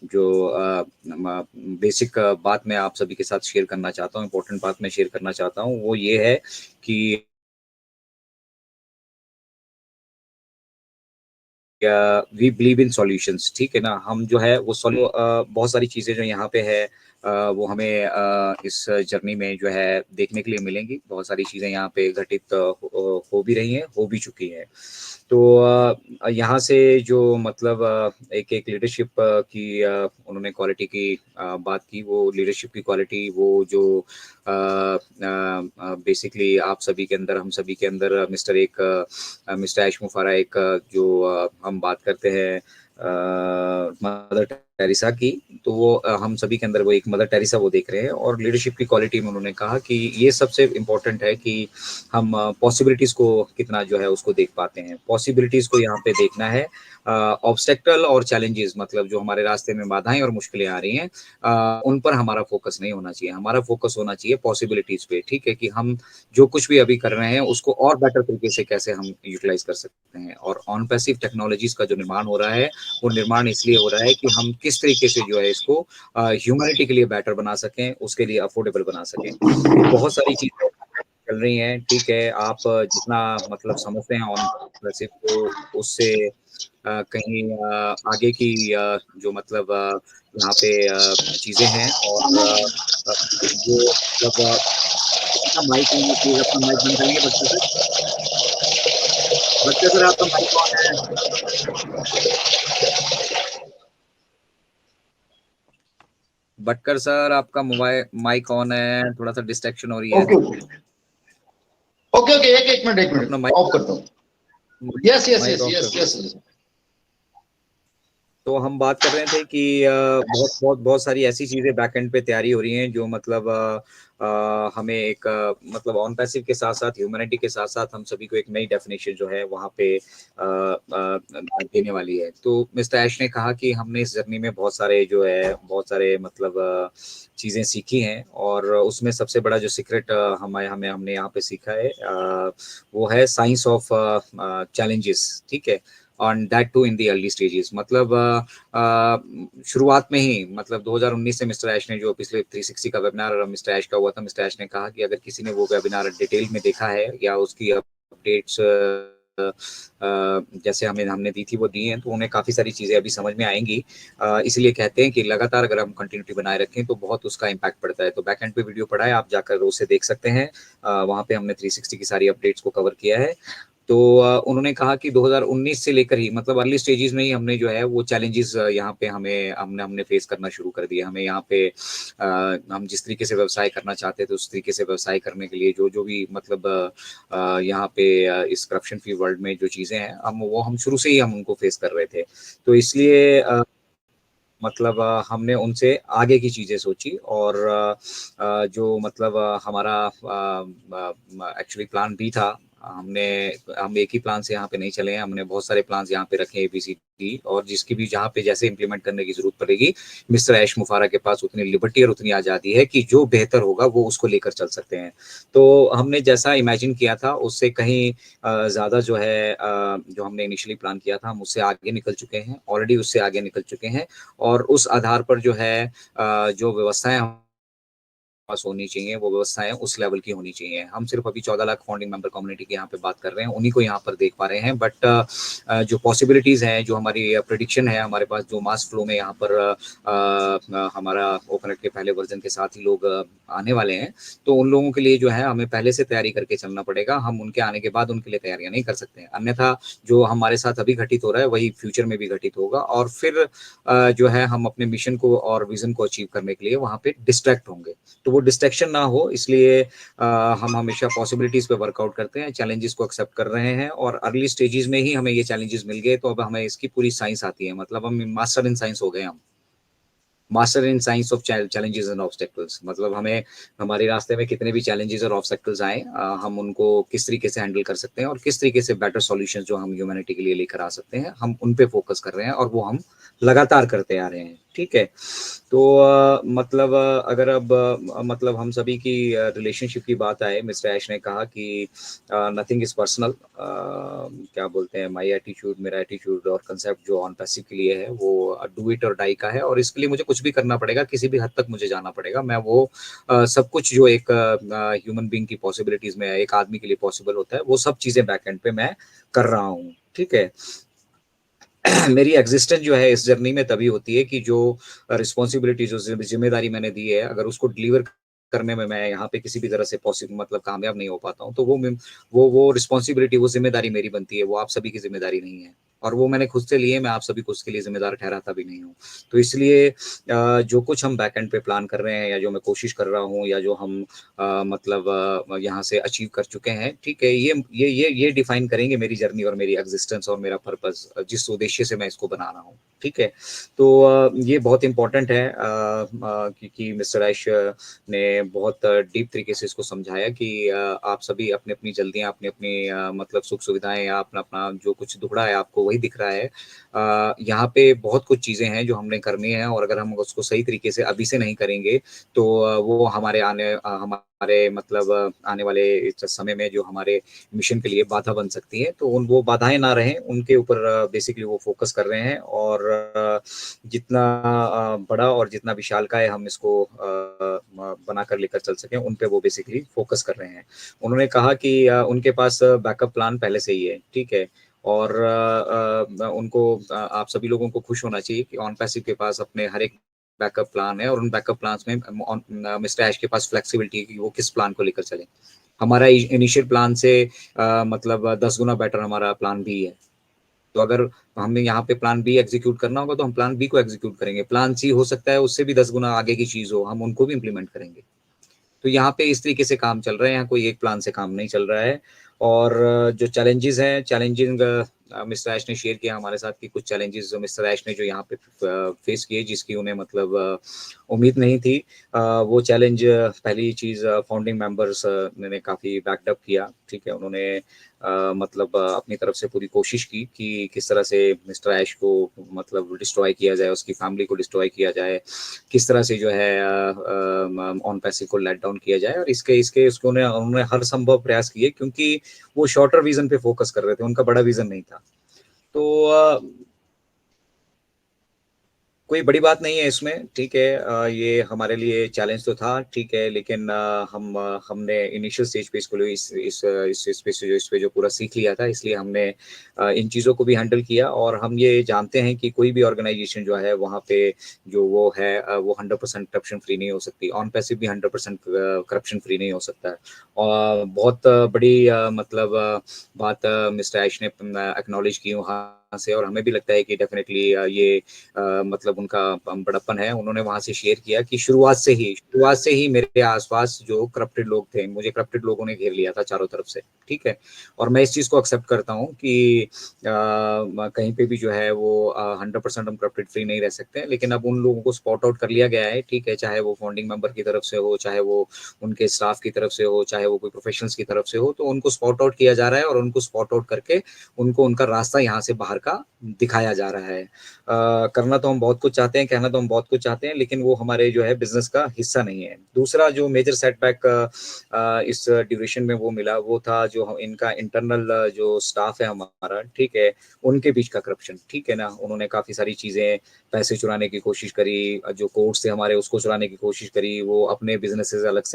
जो बेसिक बात मैं आप सभी के साथ शेयर करना चाहता हूँ, इम्पोर्टेंट बात मैं शेयर करना चाहता हूँ, वो ये है कि वी बिलीव इन सॉल्यूशंस, ठीक है ना। हम जो है वो बहुत सारी चीज़ें जो यहाँ पे है वो हमें इस जर्नी में जो है देखने के लिए मिलेंगी। बहुत सारी चीज़ें यहाँ पे घटित हो भी रही हैं, हो भी चुकी हैं। तो यहाँ से जो मतलब एक एक लीडरशिप की उन्होंने क्वालिटी की बात की, वो लीडरशिप की क्वालिटी वो जो बेसिकली आप सभी के अंदर, हम सभी के अंदर मिस्टर ऐश मुफारा एक जो हम बात करते हैं मदर टेरेसा की, तो वो हम सभी के अंदर वो एक मदर टेरेसा वो देख रहे हैं। और लीडरशिप की क्वालिटी में उन्होंने कहा कि ये सबसे इम्पोर्टेंट है कि हम पॉसिबिलिटीज को कितना जो है उसको देख पाते हैं। पॉसिबिलिटीज को यहाँ पे देखना है। ऑब्स्टेकल और चैलेंजेस, मतलब जो हमारे रास्ते में बाधाएं और मुश्किलें आ रही हैं, उन पर हमारा फोकस नहीं होना चाहिए। हमारा फोकस होना चाहिए पॉसिबिलिटीज पे, ठीक है, कि हम जो कुछ भी अभी कर रहे हैं उसको और बेटर तरीके से कैसे हम यूटिलाइज कर सकते हैं। और ऑन पैसिव टेक्नोलॉजीज का जो निर्माण हो रहा है, वो निर्माण इसलिए हो रहा है कि हम किस तरीके से जो है इसको ह्यूमैनिटी के लिए बेटर बना सकें, उसके लिए अफोर्डेबल बना सकें। बहुत सारी चीजें चल रही हैं, ठीक है। आप जितना मतलब समझते हैं ऑन पैसिव को, उससे कहीं आगे की जो मतलब यहाँ पे चीजें हैं। और जो मतलब अपना माइक प्लीज अपना माइक बंद करेंगे बच्चे सर। बच्चे सर आपका माइक ऑन है। बटकर सर आपका मोबाइल माइक ऑन है, थोड़ा सा डिस्ट्रैक्शन हो रही है। ओके ओके ओके, एक मिनट अपना माइक ऑफ करता हूँ। Yes yes mike yes off yes कर। यस। तो हम बात कर रहे थे कि बहुत बहुत बहुत सारी ऐसी चीजें बैकएंड पे तैयारी हो रही हैं जो मतलब हमें एक मतलब ऑन पैसिव के साथ साथ ह्यूमैनिटी के साथ साथ हम सभी को एक नई डेफिनेशन जो है वहाँ पे देने वाली है। तो मिस्टर ऐश ने कहा कि हमने इस जर्नी में बहुत सारे मतलब चीजें सीखी हैं। और उसमें सबसे बड़ा जो सीक्रेट हमने यहाँ पे सीखा है वो है साइंस ऑफ चैलेंजेस, ठीक है। On that too in the early stages, मतलब शुरुआत में ही, मतलब 2019 से मिस्टर ऐश ने जो पिछले 360 का वेबिनार मिस्टर ऐश का हुआ था, मिस्टर ऐश ने कहा कि अगर किसी ने वो वेबिनार डिटेल में देखा है या उसकी अपडेट्स जैसे हमने दी थी वो दी हैं, तो उन्हें काफ़ी सारी चीज़ें अभी समझ में आएंगी। इसलिए कहते हैं कि लगातार अगर हम कंटिन्यूटी बनाए रखें तो बहुत उसका इम्पैक्ट पड़ता है। तो बैक एंड पे वीडियो पड़ा है, आप जाकर उसे देख सकते हैं। वहाँ पे हमने 360 की सारी अपडेट्स को कवर किया है। तो उन्होंने कहा कि 2019 से लेकर ही, मतलब अर्ली स्टेजेस में ही हमने जो है वो चैलेंजेस यहाँ पे हमने फेस करना शुरू कर दिया। हमें यहाँ पे हम जिस तरीके से व्यवसाय करना चाहते थे, उस तरीके से व्यवसाय करने के लिए जो जो भी मतलब यहाँ पे इस करप्शन फ्री वर्ल्ड में जो चीज़ें हैं, हम शुरू से ही हम उनको फेस कर रहे थे। तो इसलिए मतलब हमने उनसे आगे की चीज़ें सोची। और जो मतलब हमारा एक्चुअली प्लान बी था, हम एक ही प्लान से यहाँ पे नहीं चले हैं। हमने बहुत सारे प्लान यहाँ पे रखे हैं ABCD, और जिसकी भी जहाँ पे जैसे इंप्लीमेंट करने की जरूरत पड़ेगी, मिस्टर ऐश मुफारा के पास उतनी लिबर्टी और उतनी आज़ादी है कि जो बेहतर होगा वो उसको लेकर चल सकते हैं। तो हमने जैसा इमेजिन किया था उससे कहीं ज़्यादा जो है जो हमने इनिशियली प्लान किया था, हम उससे आगे निकल चुके हैं, ऑलरेडी उससे आगे निकल चुके हैं। और उस आधार पर जो है जो व्यवस्थाएं पास होनी चाहिए, वो व्यवस्थाएं उस लेवल की होनी चाहिए। हम सिर्फ अभी 14 लाख फाउंडिंग मेंबर कम्युनिटी के यहाँ पे बात कर रहे हैं, उन्हीं को यहाँ पर देख पा रहे हैं। बट जो पॉसिबिलिटीज हैं, जो हमारी प्रिडिक्शन है हमारे पास, जो मास फ्लो में यहाँ पर हमारा ओपनएट के पहले वर्जन के साथ ही लोग आने वाले हैं, तो उन लोगों के लिए जो है हमें पहले से तैयारी करके चलना पड़ेगा। हम उनके आने के बाद उनके लिए तैयारियां नहीं कर सकते हैं, अन्यथा जो हमारे साथ अभी घटित हो रहा है वही फ्यूचर में भी घटित होगा। और फिर जो है हम अपने मिशन को और विजन को अचीव करने के लिए वहाँ पे डिस्ट्रैक्ट होंगे। तो वो डिस्ट्रैक्शन ना हो, इसलिए हम हमेशा पॉसिबिलिटीज पे वर्कआउट करते हैं, चैलेंजेस को एक्सेप्ट कर रहे हैं। और अर्ली स्टेजेस में ही हमें ये चैलेंजेस मिल गए, तो अब हमें इसकी पूरी साइंस आती है। मतलब हम मास्टर इन साइंस हो गए, हम master in science of challenges and obstacles. मतलब हमें हमारे रास्ते में कितने भी चैलेंजेस और ऑब्स्टेकल्स आए, हम उनको किस तरीके से हैंडल कर सकते हैं और किस तरीके से बेटर सॉल्यूशंस जो हम ह्यूमैनिटी के लिए लेकर आ सकते हैं, हम उन पे फोकस कर रहे हैं। और वो हम लगातार करते आ रहे हैं। ठीक है। तो मतलब अगर अब मतलब हम सभी की रिलेशनशिप की बात आए, मिस्टर ऐश ने कहा कि नथिंग इज़ पर्सनल, क्या बोलते हैं, माय एटीट्यूड, मेरा एटीट्यूड और कांसेप्ट जो ऑन पैसिव के लिए है वो डू इट और डाई का है, और इसके लिए मुझे कुछ भी करना पड़ेगा, किसी भी हद तक मुझे जाना पड़ेगा। मैं वो सब कुछ जो एक ह्यूमन बीइंग की पॉसिबिलिटीज़ में है, एक आदमी के लिए पॉसिबल होता है, वो सब चीज़ें बैक एंड पे मैं कर रहा हूँ, ठीक है। मेरी एग्जिस्टेंस जो है इस जर्नी में तभी होती है कि जो रिस्पॉन्सिबिलिटी, जो जिम्मेदारी मैंने दी है, अगर उसको डिलीवर करने में मैं यहाँ पे किसी भी तरह से पॉसिबल मतलब कामयाब नहीं हो पाता हूँ, तो वो रिस्पॉन्सिबिलिटी, वो जिम्मेदारी मेरी बनती है, वो आप सभी की जिम्मेदारी नहीं है, और वो मैंने खुद से ली है। मैं आप सभी को उसके लिए जिम्मेदार ठहराता भी नहीं हूँ। तो इसलिए जो कुछ हम बैक एंड पे प्लान कर रहे हैं, या जो मैं कोशिश कर रहा हूँ, या जो हम मतलब यहाँ से अचीव कर चुके हैं, ठीक है, ये डिफाइन करेंगे मेरी जर्नी और मेरी एग्जिस्टेंस और मेरा पर्पस, जिस उद्देश्य से मैं इसको बना रहा हूँ, ठीक है। तो ये बहुत इंपॉर्टेंट है, क्योंकि मिस्टर ऐश ने बहुत डीप तरीके से इसको समझाया कि आप सभी अपनी अपनी जल्दियां, अपनी अपनी मतलब सुख सुविधाएं, या अपना अपना जो कुछ दुखड़ा है आपको वही दिख रहा है। यहाँ पे बहुत कुछ चीज़ें हैं जो हमने करनी है, और अगर हम उसको सही तरीके से अभी से नहीं करेंगे, तो वो हमारे मतलब आने वाले इस समय में जो हमारे मिशन के लिए बाधा बन सकती है। तो उन वो बाधाएं ना रहें, उनके ऊपर बेसिकली वो फोकस कर रहे हैं, और जितना बड़ा और जितना विशालकाय हम इसको बनाकर लेकर चल सकें, उन पे वो बेसिकली फोकस कर रहे हैं। उन्होंने कहा कि उनके पास बैकअप प्लान पहले से ही है, ठीक है, और उनको आप सभी लोगों को खुश होना चाहिए कि ऑन पैसिव के पास अपने हर एक बैकअप प्लान है, और उन बैकअप प्लान्स में मिस्टर ऐश के पास फ्लेक्सिबिलिटी है कि वो किस प्लान को लेकर चले। हमारा इनिशियल प्लान से मतलब 10 गुना बेटर हमारा प्लान भी है। तो अगर हमें यहाँ पे प्लान बी एग्जीक्यूट करना होगा, तो हम प्लान बी को एग्जीक्यूट करेंगे। प्लान सी हो सकता है उससे भी 10 गुना आगे की चीज हो, हम उनको भी इम्प्लीमेंट करेंगे। तो यहाँ पे इस तरीके से काम चल रहा है, यहाँ कोई एक प्लान से काम नहीं चल रहा है। और जो चैलेंजेस हैं, चैलेंजिंग मिस्टर ऐश ने शेयर किया हमारे साथ कि कुछ चैलेंजेस जो मिस्टर ऐश ने जो यहाँ पे फेस किए, जिसकी उन्हें मतलब उम्मीद नहीं थी। वो चैलेंज, पहली चीज़, फाउंडिंग मेंबर्स ने काफ़ी बैकअप किया, ठीक है। उन्होंने मतलब अपनी तरफ से पूरी कोशिश की कि किस तरह से मिस्टर ऐश को मतलब डिस्ट्रॉय किया जाए, उसकी फैमिली को डिस्ट्रॉय किया जाए, किस तरह से जो है ऑन पैसिव को लेट डाउन किया जाए, और इसके इसके उसको उन्होंने हर संभव प्रयास किए, क्योंकि वो शॉर्टर विजन पे फोकस कर रहे थे, उनका बड़ा विजन नहीं था। तो कोई बड़ी बात नहीं है इसमें, ठीक है। ये हमारे लिए चैलेंज तो था, ठीक है, लेकिन हमने इनिशियल स्टेज पे इसको इस पे जो पूरा सीख लिया था, इसलिए हमने इन चीज़ों को भी हैंडल किया। और हम ये जानते हैं कि कोई भी ऑर्गेनाइजेशन जो है वहाँ पे जो वो है वो 100% करप्शन फ्री नहीं हो सकती। ऑन पैसिव भी 100% करप्शन फ्री नहीं हो सकता है। और बहुत बड़ी मतलब बात मिस्टर ऐश ने एक्नॉलेज की वहाँ से, और हमें भी लगता है कि डेफिनेटली ये मतलब उनका बड़प्पन है। उन्होंने वहां से शेयर किया कि शुरुआत से ही मेरे आसपास जो करप्टेड लोग थे, मुझे करप्टेड लोगों ने घेर लिया था चारों तरफ से, ठीक है। और मैं इस चीज को एक्सेप्ट करता हूँ कि कहीं पे भी जो है वो 100% हम करप्टेड फ्री नहीं रह सकते, लेकिन अब उन लोगों को स्पॉट आउट कर लिया गया है, ठीक है, चाहे वो फाउंडिंग मेंबर की तरफ से हो, चाहे वो उनके स्टाफ की तरफ से हो, चाहे वो कोई प्रोफेशनल्स की तरफ से हो, तो उनको स्पॉट आउट किया जा रहा है, और उनको स्पॉट आउट करके उनको उनका रास्ता यहाँ से बाहर का दिखाया जा रहा है। करना तो हम बहुत कुछ चाहते हैं, कहना तो हम बहुत कुछ चाहते हैं, लेकिन वो हमारे जो है बिजनेस का हिस्सा नहीं है। दूसरा जो मेजर सेटबैक इस ड्यूरेशन में वो मिला, वो था जो इनका इंटरनल जो स्टाफ है हमारा, ठीक है, उनके बीच का करप्शन, ठीक है ना। उन्होंने काफी सारी चीजें, पैसे चुराने की कोशिश करी, जो कोर्स थे हमारे उसको चुराने की कोशिश करी, वो अपने बिजनेस अलग से